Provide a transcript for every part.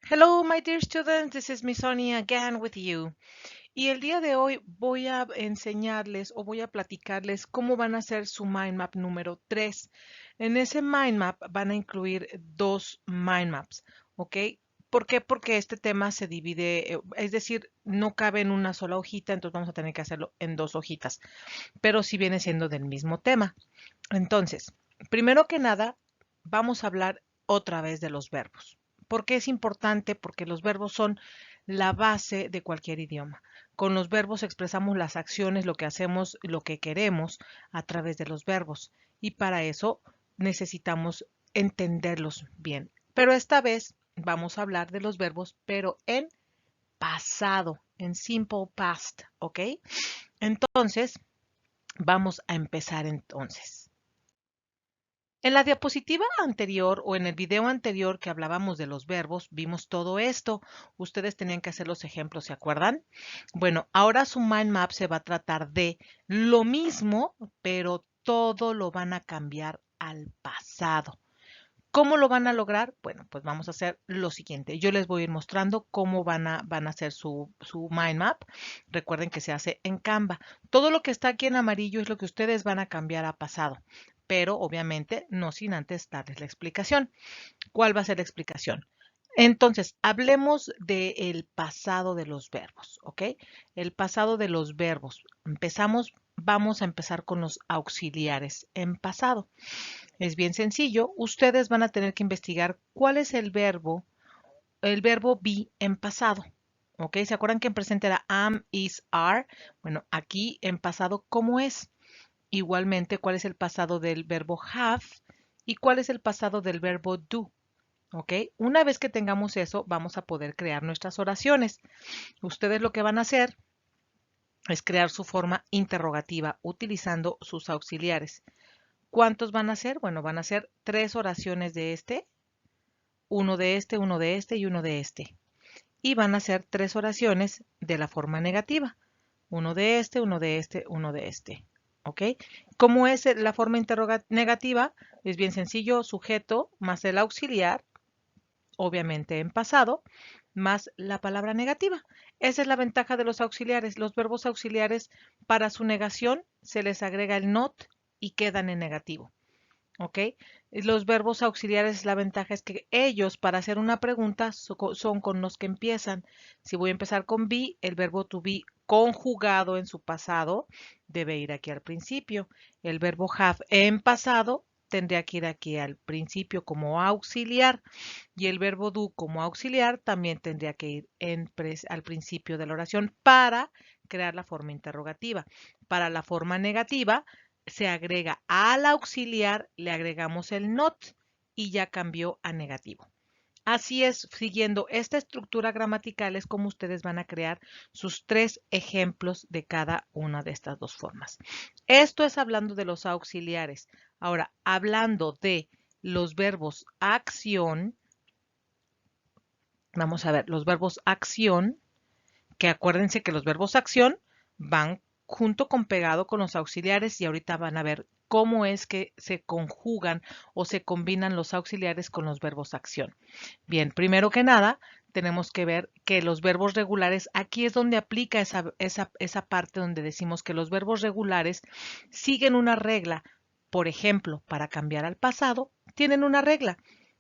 Hello, my dear students. This is Miss Sonia again with you. Y el día de hoy voy a enseñarles o voy a platicarles cómo van a hacer su mind map número 3. En ese mind map van a incluir dos mind maps, ¿ok? ¿Por qué? Porque este tema se divide, es decir, no cabe en una sola hojita, entonces vamos a tener que hacerlo en dos hojitas, pero sí viene siendo del mismo tema. Entonces, primero que nada, vamos a hablar otra vez de los verbos. ¿Por qué es importante? Porque los verbos son la base de cualquier idioma. Con los verbos expresamos las acciones, lo que hacemos, lo que queremos a través de los verbos. Y para eso necesitamos entenderlos bien. Pero esta vez vamos a hablar de los verbos, pero en pasado, en simple past, ¿ok? Entonces, vamos a empezar entonces. En la diapositiva anterior o en el video anterior que hablábamos de los verbos, vimos todo esto. Ustedes tenían que hacer los ejemplos, ¿se acuerdan? Bueno, ahora su mind map se va a tratar de lo mismo, pero todo lo van a cambiar al pasado. ¿Cómo lo van a lograr? Bueno, pues vamos a hacer lo siguiente. Yo les voy a ir mostrando cómo van a hacer su mind map. Recuerden que se hace en Canva. Todo lo que está aquí en amarillo es lo que ustedes van a cambiar a pasado, pero obviamente no sin antes darles la explicación. ¿Cuál va a ser la explicación? Entonces, hablemos del pasado de los verbos, ¿ok? El pasado de los verbos. Vamos a empezar con los auxiliares en pasado. Es bien sencillo. Ustedes van a tener que investigar cuál es el verbo be en pasado. ¿Ok? ¿Se acuerdan que en presente era am, is, are? Bueno, aquí en pasado, ¿cómo es? Igualmente, ¿cuál es el pasado del verbo have? ¿Y cuál es el pasado del verbo do? ¿Ok? Una vez que tengamos eso, vamos a poder crear nuestras oraciones. Ustedes lo que van a hacer es crear su forma interrogativa utilizando sus auxiliares. ¿Cuántos van a ser? Bueno, van a ser 3 oraciones de este, uno de este, uno de este y uno de este. Y van a ser 3 oraciones de la forma negativa. Uno de este, uno de este, uno de este. ¿Ok? ¿Cómo es la forma negativa? Es bien sencillo, sujeto más el auxiliar, obviamente en pasado, más la palabra negativa. Esa es la ventaja de los auxiliares. Los verbos auxiliares, para su negación, se les agrega el not y quedan en negativo. ¿Ok? Los verbos auxiliares, la ventaja es que ellos, para hacer una pregunta, son con los que empiezan. Si voy a empezar con be, el verbo to be conjugado en su pasado debe ir aquí al principio. El verbo have en pasado tendría que ir aquí al principio como auxiliar. Y el verbo do como auxiliar también tendría que ir al principio de la oración para crear la forma interrogativa. Para la forma negativa, se agrega al auxiliar, le agregamos el not y ya cambió a negativo. Así es, siguiendo esta estructura gramatical es como ustedes van a crear sus 3 ejemplos de cada una de estas dos formas. Esto es hablando de los auxiliares. Ahora, hablando de los verbos acción, vamos a ver, los verbos acción, que acuérdense que los verbos acción van junto con pegado con los auxiliares y ahorita van a ver cómo es que se conjugan o se combinan los auxiliares con los verbos acción. Bien, primero que nada, tenemos que ver que los verbos regulares, aquí es donde aplica esa parte donde decimos que los verbos regulares siguen una regla. Por ejemplo, para cambiar al pasado, tienen una regla.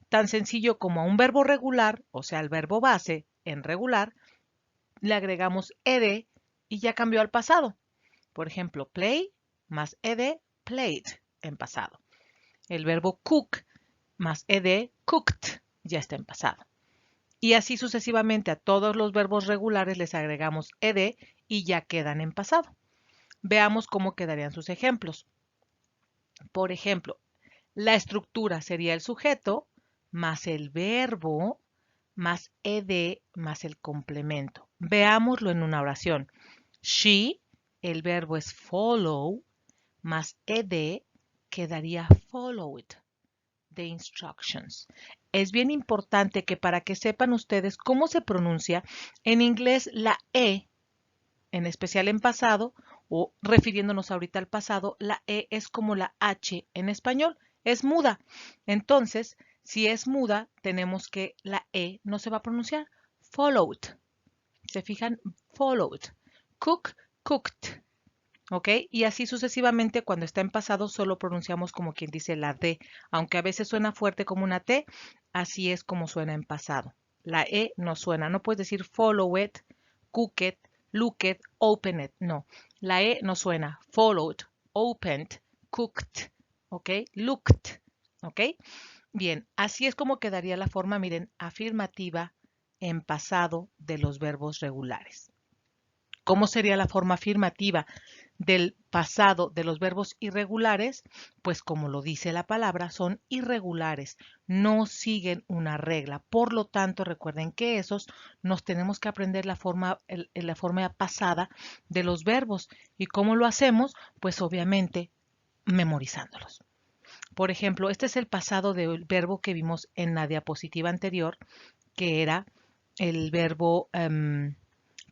Tan sencillo como a un verbo regular, o sea, el verbo base en regular, le agregamos ed y ya cambió al pasado. Por ejemplo, play más ed, played en pasado. El verbo cook más ed, cooked, ya está en pasado. Y así sucesivamente a todos los verbos regulares les agregamos ed y ya quedan en pasado. Veamos cómo quedarían sus ejemplos. Por ejemplo, la estructura sería el sujeto más el verbo más ed más el complemento. Veámoslo en una oración. She, el verbo es follow, más ed quedaría followed the instructions. Es bien importante que para que sepan ustedes cómo se pronuncia, en inglés la E, en especial en pasado, o refiriéndonos ahorita al pasado, la E es como la H en español, es muda. Entonces, Si es muda, tenemos que la E no se va a pronunciar. Followed. ¿Se fijan? Followed. Cook, cooked. ¿Ok? Y así sucesivamente, cuando está en pasado, solo pronunciamos como quien dice la D. Aunque a veces suena fuerte como una T, así es como suena en pasado. La E no suena. No puedes decir followed, cooked, looked, opened. No. La E no suena. Followed, opened, cooked. ¿Ok? Looked. ¿Ok? Bien, así es como quedaría la forma, miren, afirmativa en pasado de los verbos regulares. ¿Cómo sería la forma afirmativa del pasado de los verbos irregulares? Pues como lo dice la palabra, son irregulares, no siguen una regla. Por lo tanto, recuerden que esos nos tenemos que aprender la forma pasada de los verbos. ¿Y cómo lo hacemos? Pues obviamente memorizándolos. Por ejemplo, este es el pasado del verbo que vimos en la diapositiva anterior, que era el verbo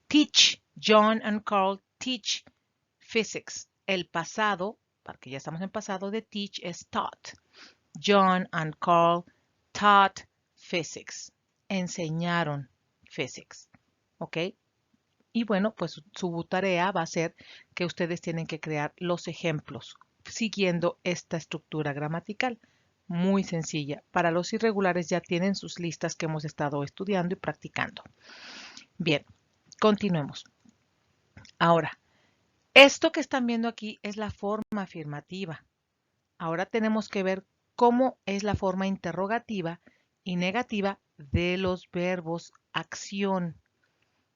teach. John and Carl teach physics. El pasado, porque ya estamos en pasado, de teach es taught. John and Carl taught physics. Enseñaron physics. ¿Ok? Y bueno, pues su tarea va a ser que ustedes tienen que crear los ejemplos siguiendo esta estructura gramatical. Muy sencilla. Para los irregulares ya tienen sus listas que hemos estado estudiando y practicando. Bien, continuemos. Ahora, esto que están viendo aquí es la forma afirmativa. Ahora tenemos que ver cómo es la forma interrogativa y negativa de los verbos acción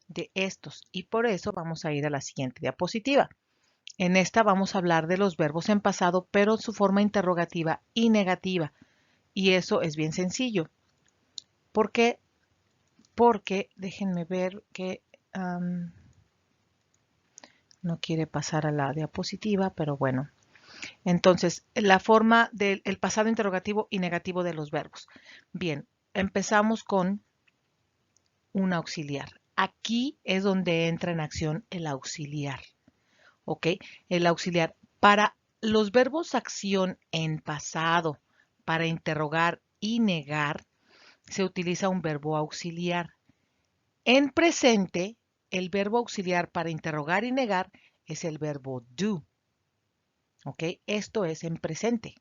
de estos. Y por eso vamos a ir a la siguiente diapositiva. En esta vamos a hablar de los verbos en pasado, pero en su forma interrogativa y negativa. Y eso es bien sencillo. ¿Por qué? Porque, déjenme ver que no quiere pasar a la diapositiva, pero bueno. Entonces, la forma del pasado interrogativo y negativo de los verbos. Bien, empezamos con un auxiliar. Aquí es donde entra en acción el auxiliar. ¿Ok? El auxiliar. Para los verbos acción en pasado, para interrogar y negar, se utiliza un verbo auxiliar. En presente, el verbo auxiliar para interrogar y negar es el verbo do. ¿Ok? Esto es en presente.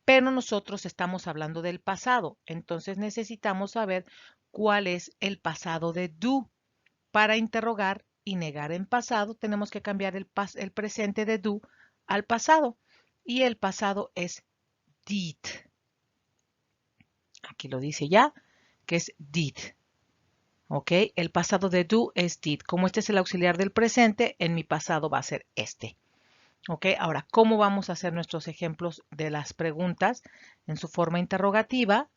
Pero nosotros estamos hablando del pasado, entonces necesitamos saber cuál es el pasado de do. Para interrogar y negar en pasado, tenemos que cambiar el presente de do al pasado. Y el pasado es did. Aquí lo dice ya, que es did. ¿Ok? El pasado de do es did. Como este es el auxiliar del presente, en mi pasado va a ser este. ¿Ok? Ahora, ¿cómo vamos a hacer nuestros ejemplos de las preguntas en su forma interrogativa?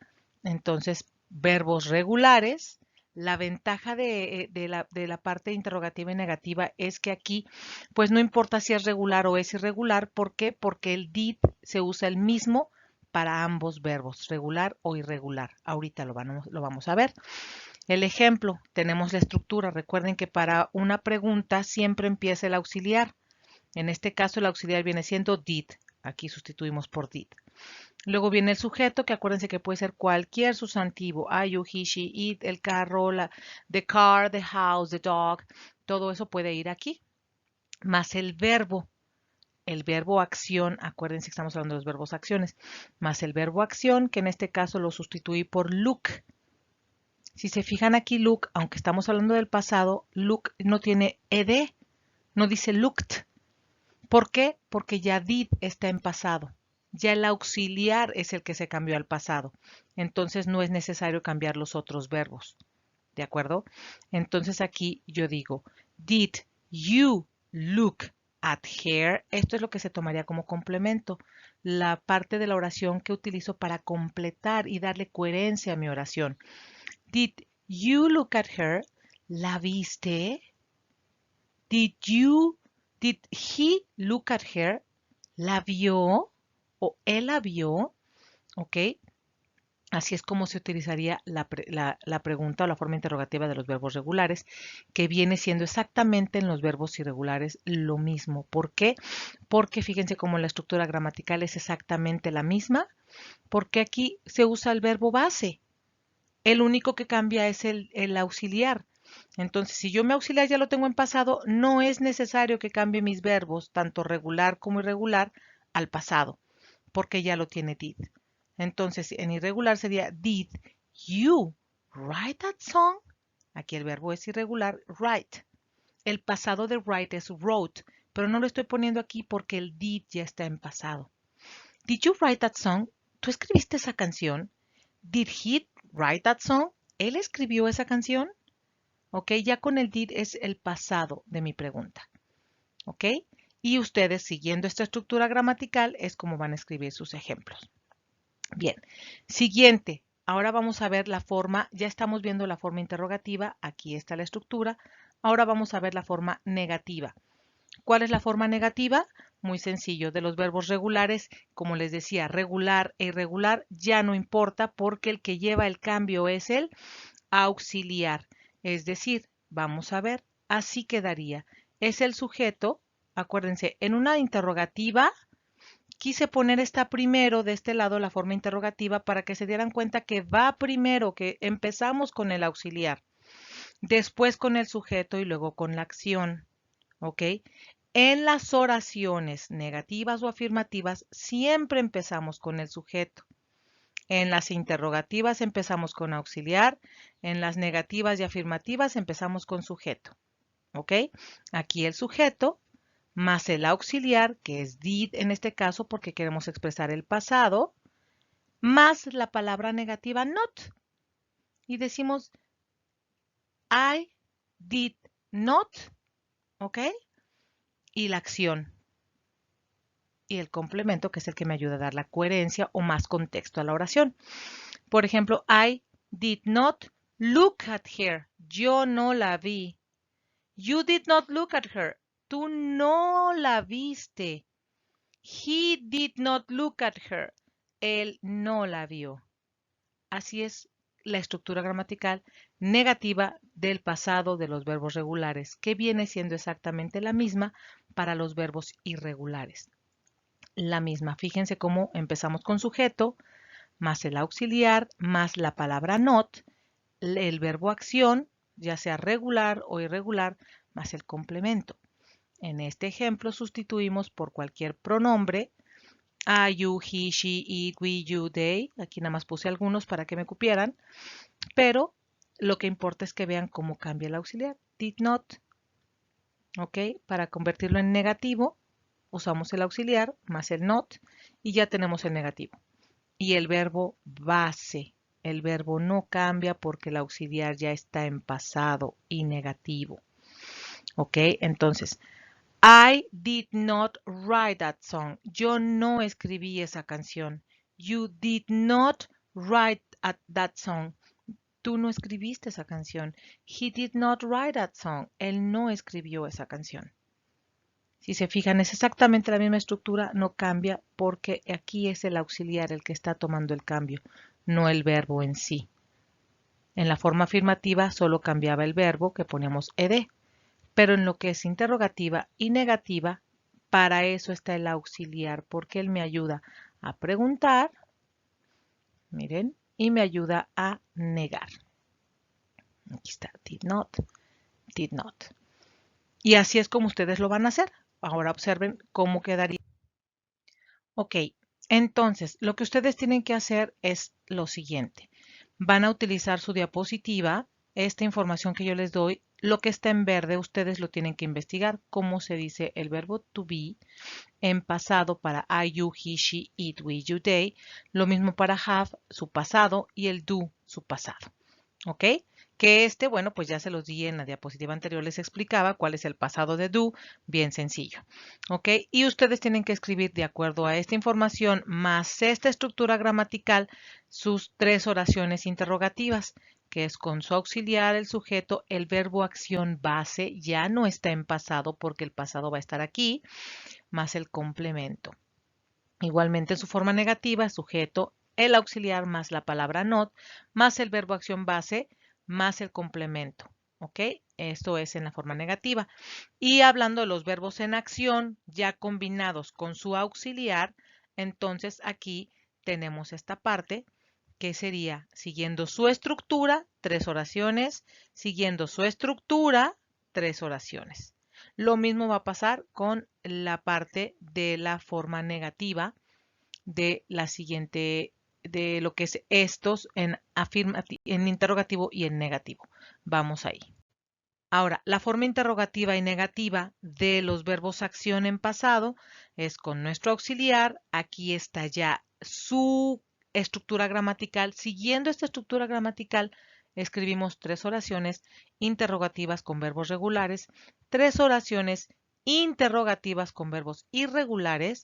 Entonces, verbos regulares. La ventaja de la parte interrogativa y negativa es que aquí, pues no importa si es regular o es irregular. ¿Por qué? Porque el did se usa el mismo para ambos verbos, regular o irregular. Ahorita lo vamos a ver. El ejemplo, tenemos la estructura. Recuerden que para una pregunta siempre empieza el auxiliar. En este caso el auxiliar viene siendo did. Aquí sustituimos por did. Luego viene el sujeto, que acuérdense que puede ser cualquier sustantivo. I, you, he, she, it, el carro, the car, the house, the dog. Todo eso puede ir aquí. Más el verbo. El verbo acción, acuérdense que estamos hablando de los verbos acciones. Más el verbo acción, que en este caso lo sustituí por look. Si se fijan aquí, look, aunque estamos hablando del pasado, look no tiene ed, no dice looked. ¿Por qué? Porque ya did está en pasado. Ya el auxiliar es el que se cambió al pasado. Entonces no es necesario cambiar los otros verbos. ¿De acuerdo? Entonces aquí yo digo, did you look at her? Esto es lo que se tomaría como complemento. La parte de la oración que utilizo para completar y darle coherencia a mi oración. Did you look at her? ¿La viste? Did he look at her? ¿La vio? ¿O él la vio? ¿Ok? Así es como se utilizaría la pregunta o la forma interrogativa de los verbos regulares, que viene siendo exactamente en los verbos irregulares lo mismo. ¿Por qué? Porque fíjense cómo la estructura gramatical es exactamente la misma. porque aquí se usa el verbo base. El único que cambia es el auxiliar. Entonces, si yo mi auxiliar ya lo tengo en pasado, no es necesario que cambie mis verbos, tanto regular como irregular, al pasado, porque ya lo tiene did. Entonces, en irregular sería did you write that song? Aquí el verbo es irregular, write. El pasado de write es wrote, pero no lo estoy poniendo aquí porque el did ya está en pasado. Did you write that song? ¿Tú escribiste esa canción? Did he write that song? ¿Él escribió esa canción? ¿Ok? Ya con el did es el pasado de mi pregunta. ¿Ok? Y ustedes, siguiendo esta estructura gramatical, es como van a escribir sus ejemplos. Bien, siguiente. Ahora vamos a ver la forma, ya estamos viendo la forma interrogativa, aquí está la estructura. Ahora vamos a ver la forma negativa. ¿Cuál es la forma negativa? Muy sencillo, de los verbos regulares, como les decía, regular e irregular ya no importa porque el que lleva el cambio es el auxiliar. Es decir, vamos a ver, así quedaría. Es el sujeto, acuérdense, en una interrogativa quise poner esta primero de este lado, la forma interrogativa, para que se dieran cuenta que va primero, que empezamos con el auxiliar, después con el sujeto y luego con la acción. ¿Ok? En las oraciones negativas o afirmativas siempre empezamos con el sujeto. En las interrogativas empezamos con auxiliar, en las negativas y afirmativas empezamos con sujeto. ¿Ok? Aquí el sujeto más el auxiliar, que es did en este caso porque queremos expresar el pasado, más la palabra negativa not. Y decimos I did not, ¿ok? Y la acción. Y el complemento, que es el que me ayuda a dar la coherencia o más contexto a la oración. Por ejemplo, I did not look at her. Yo no la vi. You did not look at her. Tú no la viste. He did not look at her. Él no la vio. Así es la estructura gramatical negativa del pasado de los verbos regulares, que viene siendo exactamente la misma para los verbos irregulares. La misma. Fíjense cómo empezamos con sujeto, más el auxiliar, más la palabra not, el verbo acción, ya sea regular o irregular, más el complemento. En este ejemplo sustituimos por cualquier pronombre, I, you, he, she, it, we, you, they. Aquí nada más puse algunos para que me cupieran, pero lo que importa es que vean cómo cambia el auxiliar. Did not, ¿ok? Para convertirlo en negativo, usamos el auxiliar más el not y ya tenemos el negativo. Y el verbo base. El verbo no cambia porque el auxiliar ya está en pasado y negativo. ¿Ok? Entonces, I did not write that song. Yo no escribí esa canción. You did not write that song. Tú no escribiste esa canción. He did not write that song. Él no escribió esa canción. Si se fijan, es exactamente la misma estructura, no cambia porque aquí es el auxiliar el que está tomando el cambio, no el verbo en sí. En la forma afirmativa solo cambiaba el verbo que poníamos ed, pero en lo que es interrogativa y negativa, para eso está el auxiliar, porque él me ayuda a preguntar, miren, y me ayuda a negar. Aquí está, did not, did not. Y así es como ustedes lo van a hacer. Ahora observen cómo quedaría. Ok, entonces lo que ustedes tienen que hacer es lo siguiente. Van a utilizar su diapositiva. Esta información que yo les doy, lo que está en verde, ustedes lo tienen que investigar. Cómo se dice el verbo to be en pasado para I, you, he, she, it, we, you, they. Lo mismo para have, su pasado, y el do, su pasado. ¿Ok? Que bueno, pues ya se los di en la diapositiva anterior, les explicaba cuál es el pasado de do, bien sencillo. ¿Ok? Y ustedes tienen que escribir de acuerdo a esta información más esta estructura gramatical sus 3 oraciones interrogativas, que es con su auxiliar, el sujeto, el verbo acción base, ya no está en pasado porque el pasado va a estar aquí, más el complemento. Igualmente en su forma negativa, sujeto, el auxiliar más la palabra not, más el verbo acción base, más el complemento. ¿Ok? Esto es en la forma negativa. Y hablando de los verbos en acción, ya combinados con su auxiliar, entonces aquí tenemos esta parte que sería siguiendo su estructura, 3 oraciones, siguiendo su estructura, 3 oraciones. Lo mismo va a pasar con la parte de la forma negativa de la siguiente, de lo que es estos en interrogativo y en negativo. Vamos ahí. Ahora, la forma interrogativa y negativa de los verbos acción en pasado es con nuestro auxiliar. Aquí está ya su estructura gramatical. Siguiendo esta estructura gramatical, escribimos 3 oraciones interrogativas con verbos regulares, 3 oraciones interrogativas con verbos irregulares.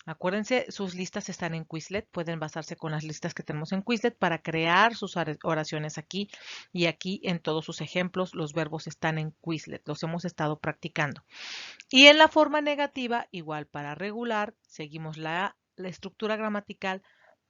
Acuérdense, sus listas están en Quizlet. Pueden basarse con las listas que tenemos en Quizlet para crear sus oraciones aquí. Y aquí en todos sus ejemplos los verbos están en Quizlet. Los hemos estado practicando. Y en la forma negativa, igual para regular, seguimos la estructura gramatical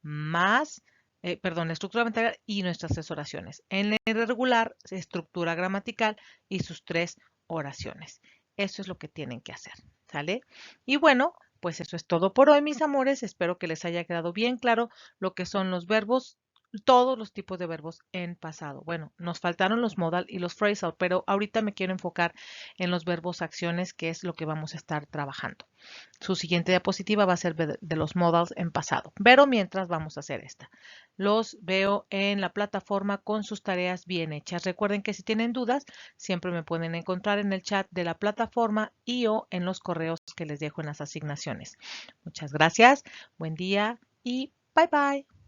más, la estructura gramatical y nuestras 3 oraciones. En la irregular, estructura gramatical y sus 3 oraciones. Eso es lo que tienen que hacer, ¿sale? Y bueno, pues eso es todo por hoy, mis amores. Espero que les haya quedado bien claro lo que son los verbos, todos los tipos de verbos en pasado. Bueno, nos faltaron los modal y los phrasal, pero ahorita me quiero enfocar en los verbos acciones, que es lo que vamos a estar trabajando. Su siguiente diapositiva va a ser de los modals en pasado, pero mientras vamos a hacer esta. Los veo en la plataforma con sus tareas bien hechas. Recuerden que si tienen dudas, siempre me pueden encontrar en el chat de la plataforma y o en los correos que les dejo en las asignaciones. Muchas gracias, buen día y bye bye.